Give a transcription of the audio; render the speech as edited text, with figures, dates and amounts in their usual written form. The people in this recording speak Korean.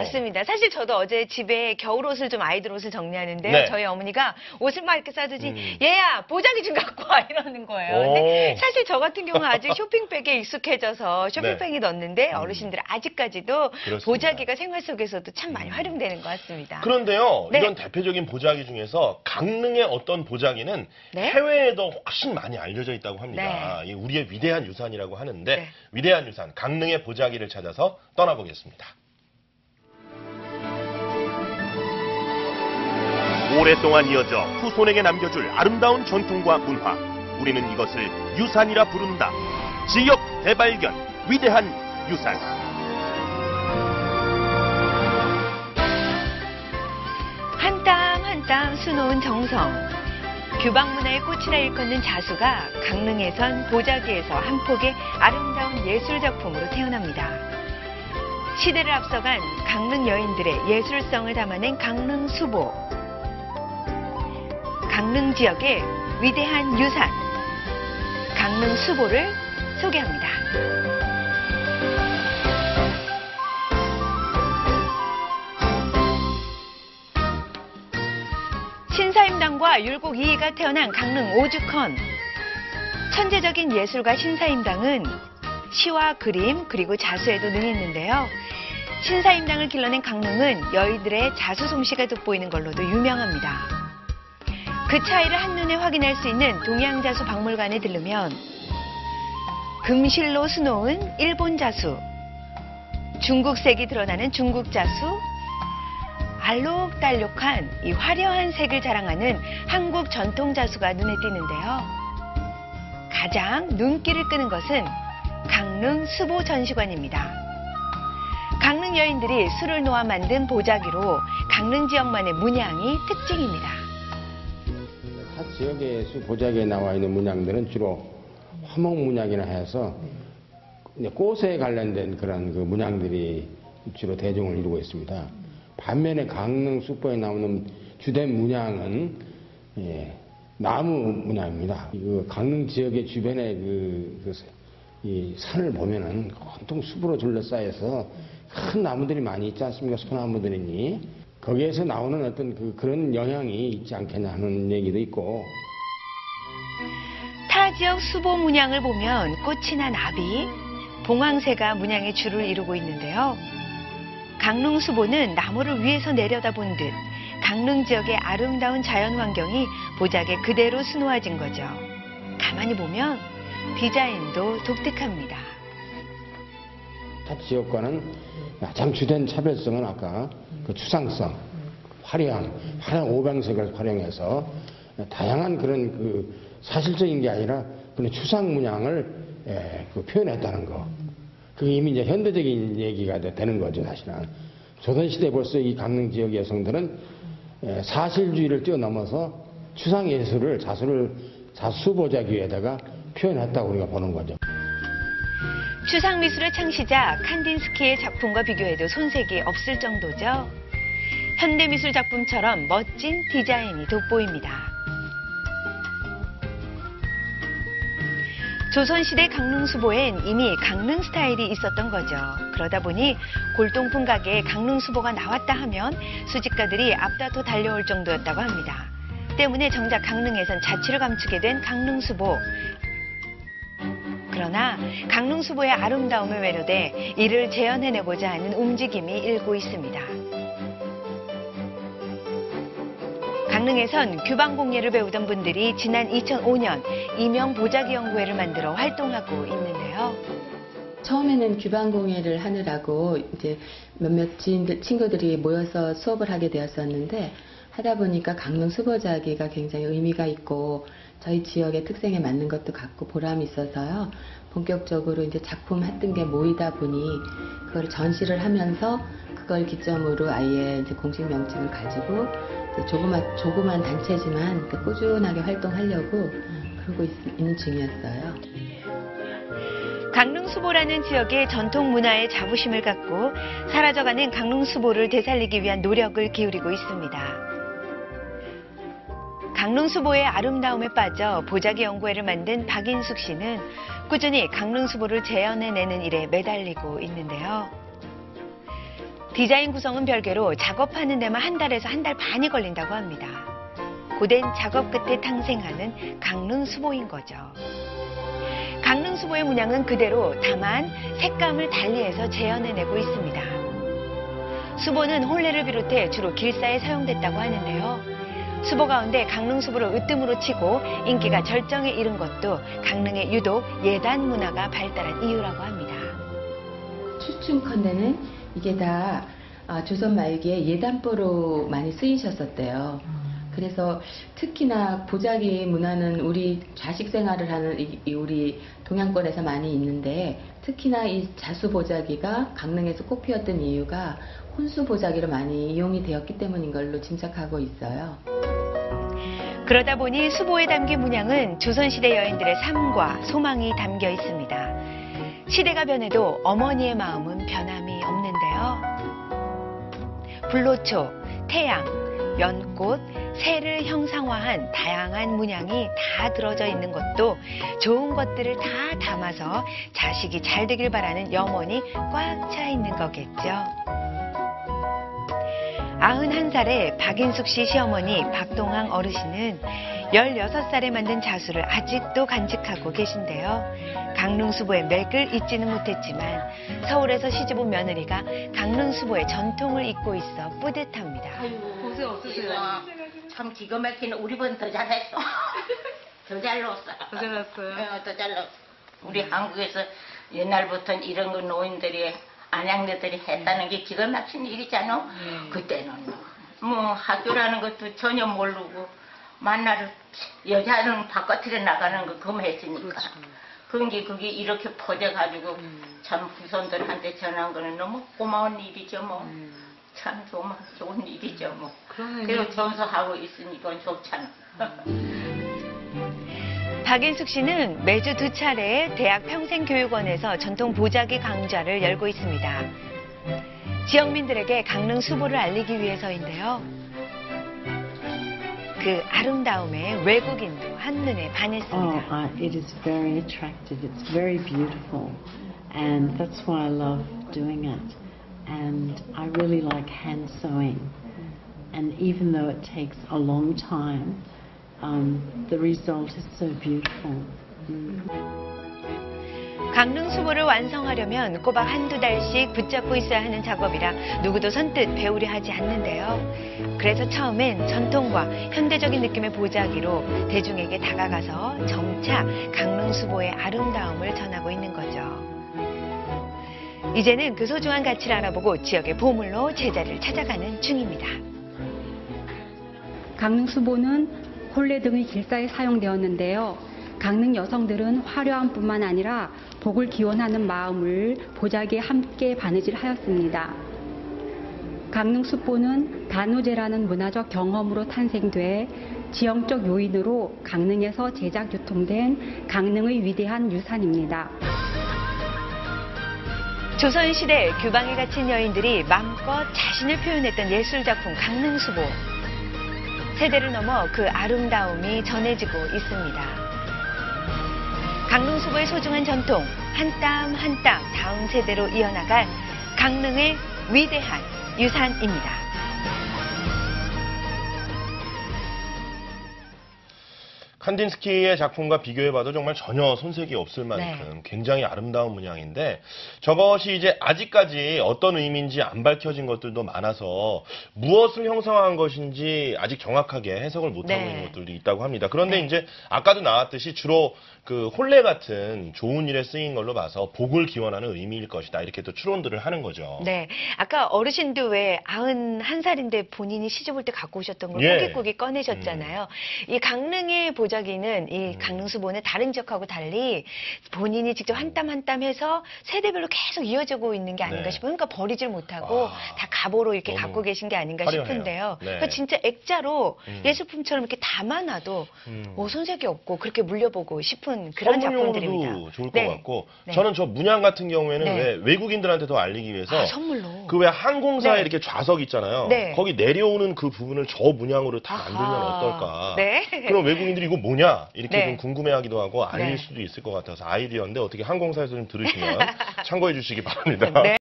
맞습니다. 사실 저도 어제 집에 겨울옷을 좀 아이들 옷을 정리하는데요. 네. 저희 어머니가 옷을 막 이렇게 싸두지 얘야 보자기 좀 갖고 와 이러는 거예요. 근데 사실 저 같은 경우는 아직 쇼핑백에 익숙해져서 쇼핑백에 넣는데 어르신들 아직까지도 그렇습니다. 보자기가 생활 속에서도 참 많이 활용되는 것 같습니다. 그런데요, 네. 이런 대표적인 보자기 중에서 강릉의 어떤 보자기는 네. 해외에도 훨씬 많이 알려져 있다고 합니다. 이 우리의 위대한 유산이라고 하는데 네. 위대한 유산 강릉의 보자기를 찾아서 떠나보겠습니다. 오랫동안 이어져 후손에게 남겨줄 아름다운 전통과 문화. 우리는 이것을 유산이라 부른다. 지역 대발견, 위대한 유산. 한 땀 한 땀 수놓은 정성. 규방문화의 꽃이라 일컫는 자수가 강릉에선 보자기에서 한 폭의 아름다운 예술작품으로 태어납니다. 시대를 앞서간 강릉 여인들의 예술성을 담아낸 강릉 수보. 강릉 지역의 위대한 유산, 강릉 수보를 소개합니다. 신사임당과 율곡 이이가 태어난 강릉 오죽헌. 천재적인 예술가 신사임당은 시와 그림 그리고 자수에도 능했는데요. 신사임당을 길러낸 강릉은 여의들의 자수 솜씨가 돋보이는 걸로도 유명합니다. 그 차이를 한눈에 확인할 수 있는 동양자수 박물관에 들르면 금실로 수놓은 일본 자수, 중국색이 드러나는 중국 자수, 알록달록한 이 화려한 색을 자랑하는 한국 전통 자수가 눈에 띄는데요. 가장 눈길을 끄는 것은 강릉 수보 전시관입니다. 강릉 여인들이 술을 놓아 만든 보자기로 강릉 지역만의 문양이 특징입니다. 각 지역의 보자기에 나와 있는 문양들은 주로 화목 문양이나 해서 꽃에 관련된 그런 그 문양들이 주로 대종을 이루고 있습니다. 반면에 강릉 수보에 나오는 주된 문양은 나무 문양입니다. 그 강릉 지역의 주변에 이 산을 보면은 온통 숲으로 둘러싸여서 큰 나무들이 많이 있지 않습니까? 소나무들이니. 거기에서 나오는 어떤 그런 영향이 있지 않겠냐 하는 얘기도 있고. 타 지역 수보 문양을 보면 꽃이나 나비, 봉황새가 문양의 주를 이루고 있는데요. 강릉 수보는 나무를 위에서 내려다본 듯 강릉 지역의 아름다운 자연 환경이 보자기에 그대로 수놓아진 거죠. 가만히 보면 디자인도 독특합니다. 타 지역과는 가장 주된 차별성은 아까 그 추상성, 화려한 오방색을 활용해서 다양한 그런 사실적인 게 아니라 그런 추상 문양을 표현했다는 거. 그게 이미 이제 현대적인 얘기가 되는 거죠, 사실은. 조선시대 벌써 이 강릉 지역 여성들은 사실주의를 뛰어넘어서 추상예술을 자수보자기 위에다가 표현했다고 우리가 보는 거죠. 추상미술의 창시자 칸딘스키의 작품과 비교해도 손색이 없을 정도죠. 현대미술 작품처럼 멋진 디자인이 돋보입니다. 조선시대 강릉 수보엔 이미 강릉 스타일이 있었던 거죠. 그러다 보니 골동품 가게에 강릉 수보가 나왔다 하면 수집가들이 앞다퉈 달려올 정도였다고 합니다. 때문에 정작 강릉에선 자취를 감추게 된 강릉 수보. 그러나 강릉 수보의 아름다움에 매료돼 이를 재현해내고자 하는 움직임이 일고 있습니다. 강릉에선 규방공예를 배우던 분들이 지난 2005년 이명 보자기 연구회를 만들어 활동하고 있는데요. 처음에는 규방공예를 하느라고 이제 몇몇 친구들이 모여서 수업을 하게 되었었는데 하다 보니까 강릉 수보자기가 굉장히 의미가 있고 저희 지역의 특성에 맞는 것도 같고 보람이 있어서요. 본격적으로 이제 작품 했던 게 모이다 보니 그걸 전시를 하면서 그걸 기점으로 아예 이제 공식 명칭을 가지고 이제 조그만 단체지만 꾸준하게 활동하려고 그러고 있는 중이었어요. 강릉 수보라는 지역의 전통 문화에 자부심을 갖고 사라져가는 강릉 수보를 되살리기 위한 노력을 기울이고 있습니다. 강릉 수보의 아름다움에 빠져 보자기 연구회를 만든 박인숙 씨는 꾸준히 강릉 수보를 재현해내는 일에 매달리고 있는데요. 디자인 구성은 별개로 작업하는 데만 한 달에서 한 달 반이 걸린다고 합니다. 고된 작업 끝에 탄생하는 강릉 수보인 거죠. 강릉 수보의 문양은 그대로 다만 색감을 달리해서 재현해내고 있습니다. 수보는 혼례를 비롯해 주로 길사에 사용됐다고 하는데요. 수보 가운데 강릉 수보를 으뜸으로 치고 인기가 절정에 이른 것도 강릉에 유독 예단 문화가 발달한 이유라고 합니다. 추측컨대는 이게 다 조선 말기에 예단보로 많이 쓰이셨었대요. 그래서 특히나 보자기 문화는 우리 자식 생활을 하는 우리 동양권에서 많이 있는데 특히나 이 자수 보자기가 강릉에서 꽃피었던 이유가 혼수 보자기로 많이 이용이 되었기 때문인 걸로 짐작하고 있어요. 그러다 보니 수보에 담긴 문양은 조선시대 여인들의 삶과 소망이 담겨 있습니다. 시대가 변해도 어머니의 마음은 변함이 없는데요. 불로초, 태양, 연꽃, 새를 형상화한 다양한 문양이 다 들어져 있는 것도 좋은 것들을 다 담아서 자식이 잘 되길 바라는 염원이 꽉 차 있는 거겠죠. 91살의 박인숙 씨 시어머니 박동항 어르신은 16살에 만든 자수를 아직도 간직하고 계신데요. 강릉 수보의 맥을 잊지는 못했지만 서울에서 시집온 며느리가 강릉 수보의 전통을 잇고 있어 뿌듯합니다. 고생 없으세요? 참 기가 막히네. 우리보다 더 잘했어. 더 잘 넣었어. 더 잘났어요? 더 잘 넣었어. 우리 한국에서 옛날부터 이런 거 노인들이 안양네들이 했다는 게 기가 막힌 일이잖아. 그때는 뭐 학교라는 것도 전혀 모르고 만날 여자는 바깥에 나가는 거 그거 했으니까. 그게 이렇게 퍼져가지고 참 후손들한테 전한 거는 너무 고마운 일이죠 뭐. 참 좋은 일이죠 뭐. 그리고 전수하고 있으니까 좋잖아. 박인숙 씨는 매주 2차례 대학 평생교육원에서 전통 보자기 강좌를 열고 있습니다. 지역민들에게 강릉 수보를 알리기 위해서인데요. 그 아름다움에 외국인도 한눈에 반했습니다. It is very attractive. It's very beautiful. And that's why I love doing it. And I really like hand sewing. And even though it takes a long time, the result is so beautiful. 강릉 수보를 완성하려면 꼬박 1~2달씩 붙잡고 있어야 하는 작업이라 누구도 선뜻 배우려 하지 않는데요. 그래서 처음엔 전통과 현대적인 느낌의 보자기로 대중에게 다가가서 점차 강릉 수보의 아름다움을 전하고 있는 거죠. 이제는 그 소중한 가치를 알아보고 지역의 보물로 제자리를 찾아가는 중입니다. 강릉 수보는 혼례 등의 길사에 사용되었는데요. 강릉 여성들은 화려함뿐만 아니라 복을 기원하는 마음을 보자기에 함께 바느질하였습니다. 강릉 수보는 단오제라는 문화적 경험으로 탄생돼 지형적 요인으로 강릉에서 제작 유통된 강릉의 위대한 유산입니다. 조선시대 규방에 갇힌 여인들이 마음껏 자신을 표현했던 예술작품 강릉 수보. 세대를 넘어 그 아름다움이 전해지고 있습니다. 강릉 수보의 소중한 전통, 한 땀 한 땀 다음 세대로 이어나갈 강릉의 위대한 유산입니다. 칸딘스키의 작품과 비교해봐도 정말 전혀 손색이 없을 만큼 굉장히 아름다운 문양인데 저것이 이제 아직까지 어떤 의미인지 안 밝혀진 것들도 많아서 무엇을 형성한 것인지 아직 정확하게 해석을 못하고 있는 것들도 있다고 합니다. 그런데 이제 아까도 나왔듯이 주로 그 혼례 같은 좋은 일에 쓰인 걸로 봐서 복을 기원하는 의미일 것이다. 이렇게 또 추론들을 하는 거죠. 네. 아까 어르신도 왜 91살인데 본인이 시집 올 때 갖고 오셨던 걸 꾸깃꾸깃 꺼내셨잖아요. 이 강릉의 보자기는 이 강릉 수보는 다른 지역하고 달리 본인이 직접 한 땀 한 땀 해서 세대별로 계속 이어지고 있는 게 아닌가 싶어요. 그러니까 버리질 못하고 다 가보로 이렇게 갖고 계신 게 아닌가 화려해요. 싶은데요. 네. 그러니까 진짜 액자로 예술품처럼 이렇게 담아놔도 손색이 없고 그렇게 물려보고 싶은 그런 작품들입니다. 선물용으로도 좋을 것 같고 저는 저 문양 같은 경우에는 왜 외국인들한테 더 알리기 위해서 선물로 그 왜 항공사에 이렇게 좌석 있잖아요. 거기 내려오는 그 부분을 저 문양으로 다 만들면 어떨까. 그럼 외국인들이 이거 뭐냐 이렇게 좀 궁금해하기도 하고 알릴 수도 있을 것 같아서 아이디어인데 어떻게 항공사에서 좀 들으시면 참고해 주시기 바랍니다.